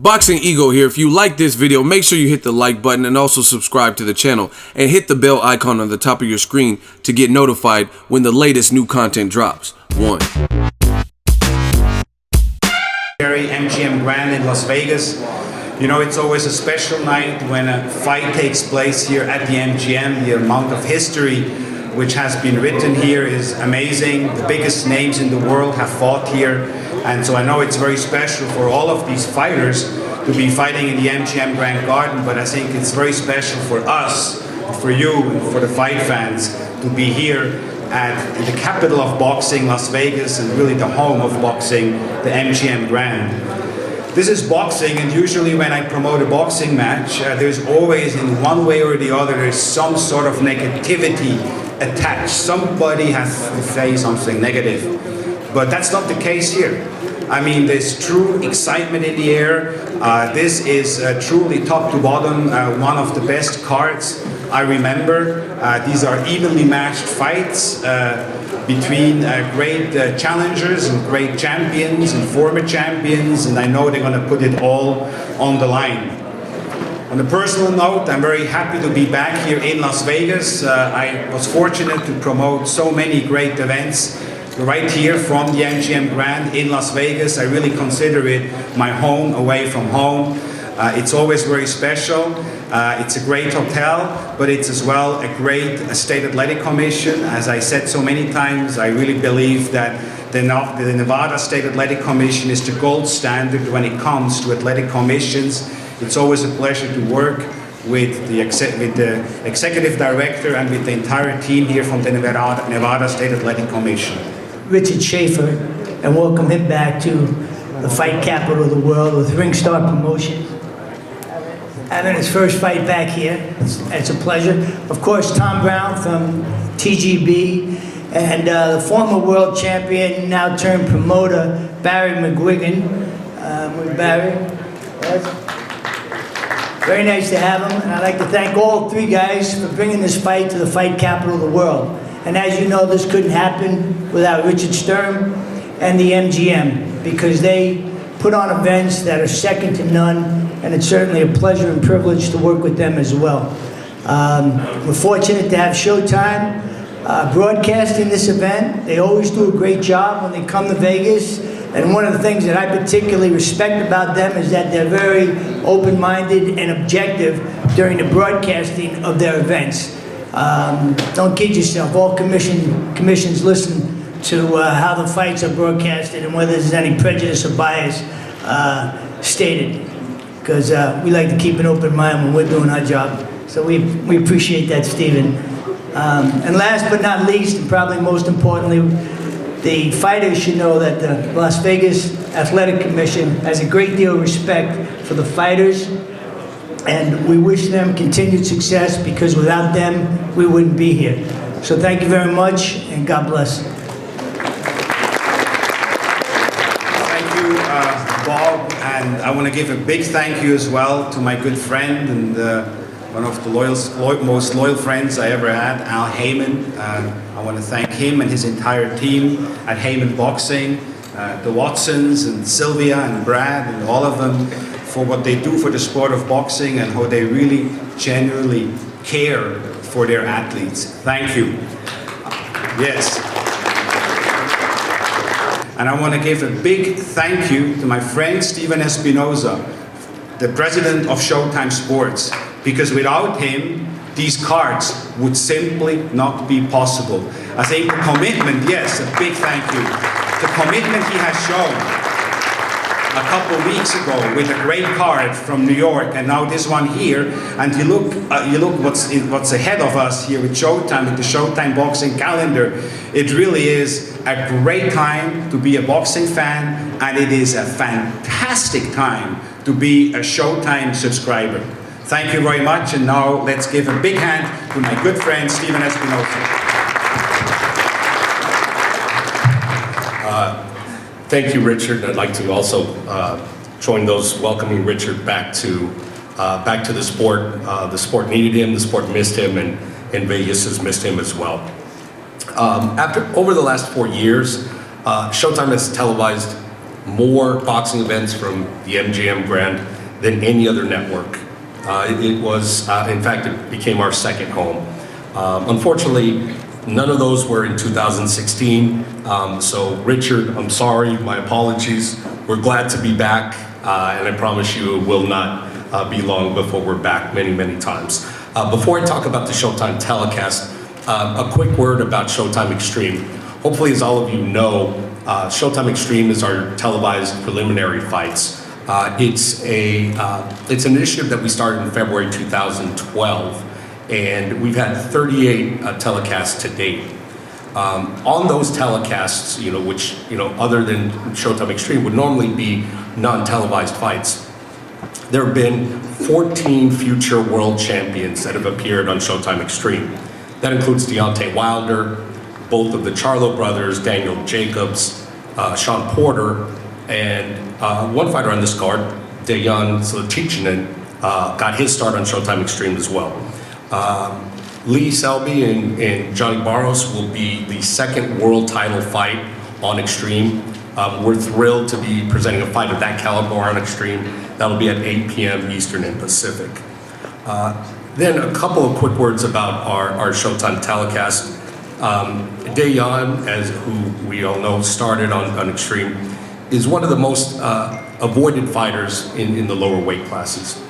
Boxing Ego here. If you like this video, make sure you hit the like button and also subscribe to the channel and hit the bell icon on the top of your screen to get notified when the latest new content drops. 1. MGM Grand in Las Vegas. You know, it's always a special night when a fight takes place here at the MGM. The amount of history which has been written here is amazing. The biggest names in the world have fought here, and so I know it's very special for all of these fighters to be fighting in the MGM Grand Garden, but I think it's very special for us, for you, and for the fight fans to be here at the capital of boxing, Las Vegas, and really the home of boxing, the MGM Grand. This is boxing, and usually when I promote a boxing match, there's always, in one way or the other, there's some sort of negativity attached. Somebody has to say something negative. But that's not the case here. I mean, there's true excitement in the air. This is truly top to bottom one of the best cards I remember. These are evenly matched fights between great challengers and great champions and former champions, and I know they're going to put it all on the line. On a personal note, I'm very happy to be back here in Las Vegas. I was fortunate to promote so many great events right here from the MGM Grand in Las Vegas. I really consider it my home away from home. It's always very special. It's a great hotel, but it's as well a great State Athletic Commission. As I said so many times, I really believe that the Nevada State Athletic Commission is the gold standard when it comes to athletic commissions. It's always a pleasure to work with the executive director and with the entire team here from the Nevada State Athletic Commission. Richard Schaefer, and welcome him back to the fight capital of the world with Ringstar Promotions. Having his first fight back here, it's a pleasure. Of course, Tom Brown from TGB, and the former world champion, now turned promoter, Barry Mcguigan. With Barry. Yes. Very nice to have him, and I'd like to thank all three guys for bringing this fight to the fight capital of the world. And as you know, this couldn't happen without Richard Sturm and the MGM, because they put on events that are second to none, and it's certainly a pleasure and privilege to work with them as well. We're fortunate to have Showtime broadcasting this event. They always do a great job when they come to Vegas, and one of the things that I particularly respect about them is that they're very open-minded and objective during the broadcasting of their events. Don't kid yourself, all commissions listen to how the fights are broadcasted and whether there's any prejudice or bias stated, because we like to keep an open mind when we're doing our job. So we appreciate that, Stephen. And last but not least, and probably most importantly, the fighters should know that the Las Vegas Athletic Commission has a great deal of respect for the fighters, and we wish them continued success, because without them, we wouldn't be here. So thank you very much, and God bless. Thank you, Bob, and I want to give a big thank you as well to my good friend and one of the most loyal friends I ever had, Al Haymon. I want to thank him and his entire team at Haymon Boxing, the Watsons and Sylvia and Brad and all of them, for what they do for the sport of boxing and how they really genuinely care for their athletes. Thank you. Yes. And I want to give a big thank you to my friend Steven Espinoza, the president of Showtime Sports, because without him, these cards would simply not be possible. I think the commitment, yes, a big thank you. The commitment he has shown a couple of weeks ago with a great card from New York, and now this one here, and you look what's ahead of us here with Showtime, with the Showtime boxing calendar. It really is a great time to be a boxing fan, and it is a fantastic time to be a Showtime subscriber. Thank you very much, and now let's give a big hand to my good friend Steven Espinoza. Thank you, Richard. I'd like to also join those welcoming Richard back to the sport. The sport needed him, the sport missed him, and Vegas has missed him as well. Over the last 4 years, Showtime has televised more boxing events from the MGM Grand than any other network. It was, in fact, it became our second home. Unfortunately, none of those were in 2016. So Richard, I'm sorry, my apologies. We're glad to be back, and I promise you it will not be long before we're back many, many times. Before I talk about the Showtime telecast, a quick word about Showtime Extreme. Hopefully, as all of you know, Showtime Extreme is our televised preliminary fights. It's an initiative that we started in February 2012, and we've had 38 telecasts to date. On those telecasts, which other than Showtime Extreme would normally be non-televised fights, there have been 14 future world champions that have appeared on Showtime Extreme. That includes Deontay Wilder, both of the Charlo brothers, Daniel Jacobs, Sean Porter, and one fighter on this card, Dejan Zlaticanin, got his start on Showtime Extreme as well. Lee Selby and Johnny Barros will be the second world title fight on Extreme. We're thrilled to be presenting a fight of that caliber on Extreme. That'll be at 8 p.m. Eastern and Pacific. Then a couple of quick words about our Showtime telecast. Dejan, who we all know started on Extreme, is one of the most avoided fighters in the lower weight classes.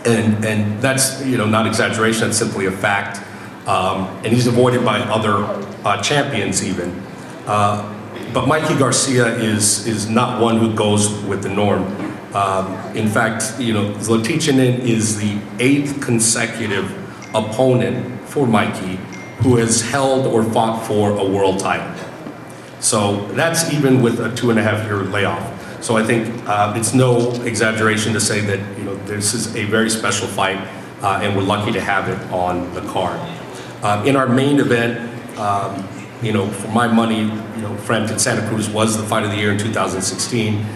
And that's not exaggeration, that's simply a fact. And he's avoided by other champions even. But Mikey Garcia is not one who goes with the norm. In fact, Zlaticanin is the 8th consecutive opponent for Mikey who has held or fought for a world title. So that's even with a 2.5-year layoff. So I think it's no exaggeration to say that this is a very special fight, and we're lucky to have it on the card. In our main event, for my money, Frampton Santa Cruz was the fight of the year in 2016,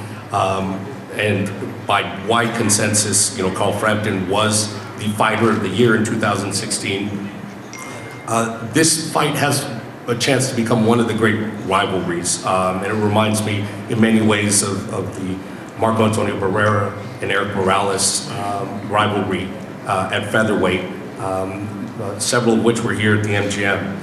and by wide consensus, Carl Frampton was the fighter of the year in 2016. This fight has a chance to become one of the great rivalries, and it reminds me in many ways of the Marco Antonio Barrera and Eric Morales rivalry at featherweight, several of which were here at the MGM.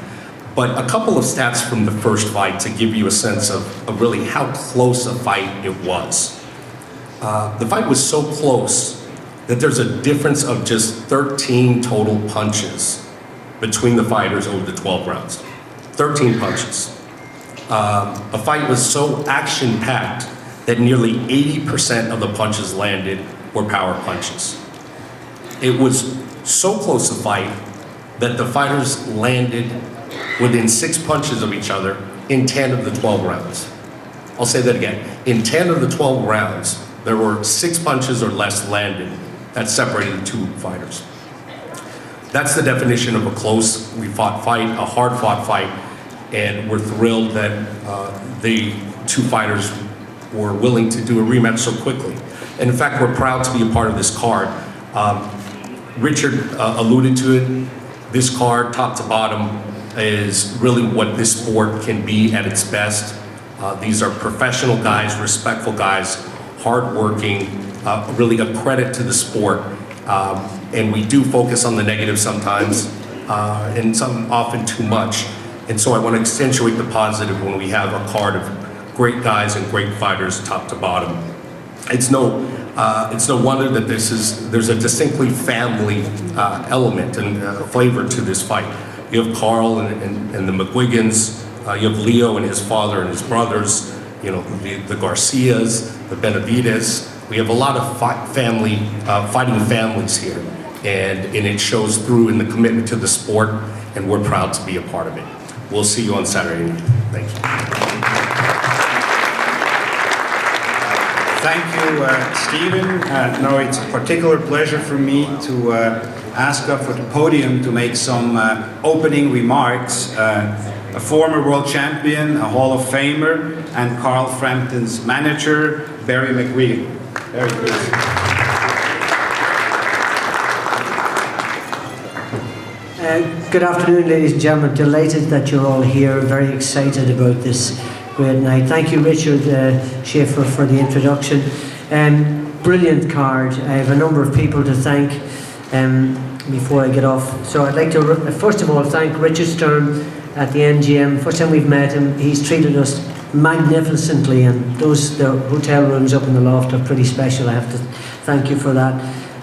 But a couple of stats from the first fight to give you a sense of really how close a fight it was. The fight was so close that there's a difference of just 13 total punches between the fighters over the 12 rounds. 13 punches. A fight was so action-packed that nearly 80% of the punches landed were power punches. It was so close a fight that the fighters landed within 6 punches of each other in 10 of the 12 rounds. I'll say that again. In 10 of the 12 rounds, there were 6 punches or less landed that separated the two fighters. That's the definition of a closely fought fight, a hard-fought fight, and we're thrilled that the two fighters were willing to do a rematch so quickly. And in fact, we're proud to be a part of this card. Richard alluded to it. This card, top to bottom, is really what this sport can be at its best. These are professional guys, respectful guys, hardworking, really a credit to the sport. And we do focus on the negative sometimes, and some often too much. And so I want to accentuate the positive when we have a card of great guys and great fighters top to bottom. It's no wonder that there's a distinctly family element and flavor to this fight. You have Carl and the Mcguigans, you have Leo and his father and his brothers, the Garcias, the Benavides. We have a lot of fighting families here, and it shows through in the commitment to the sport, and we're proud to be a part of it. We'll see you on Saturday evening. Thank you. Thank you, Stephen. No, it's a particular pleasure for me to ask up for the podium to make some opening remarks. A former world champion, a Hall of Famer, and Carl Frampton's manager, Barry Mcguigan. Barry, please. Good afternoon, ladies and gentlemen. Delighted that you're all here. Very excited about this great night. Thank you, Richard Schaefer, for the introduction. Brilliant card. I have a number of people to thank before I get off. So I'd like to first of all thank Richard Stern at the NGM. First time we've met him, he's treated us magnificently, and the hotel rooms up in the loft are pretty special. I have to thank you for that.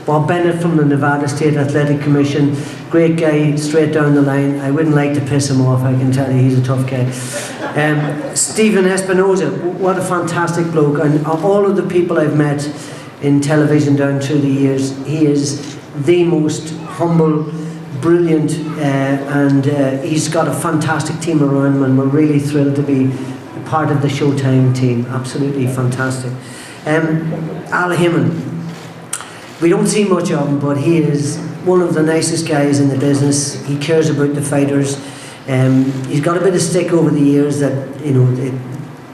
Bob Bennett from the Nevada State Athletic Commission, great guy, straight down the line. I wouldn't like to piss him off, I can tell you, he's a tough guy. Stephen Espinoza, what a fantastic bloke, and all of the people I've met in television down through the years, he is the most humble, brilliant, and he's got a fantastic team around him, and we're really thrilled to be part of the Showtime team. Absolutely fantastic. Al Haymon, we don't see much of him, but he is one of the nicest guys in the business. He cares about the fighters. He's got a bit of stick over the years that, you know,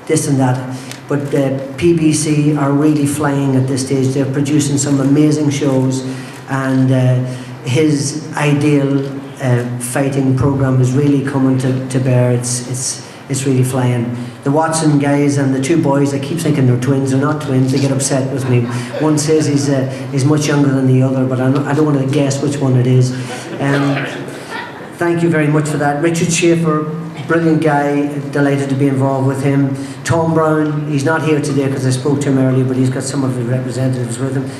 this and that, but PBC are really flying at this stage. They're producing some amazing shows, and his ideal fighting program is really coming to bear. It's really flying. The Watson guys and the two boys, I keep thinking they're twins. They're not twins. They get upset with me. One says he's much younger than the other, but I don't want to guess which one it is. Thank you very much for that. Richard Schaefer, brilliant guy. Delighted to be involved with him. Tom Brown, he's not here today because I spoke to him earlier, but he's got some of his representatives with him.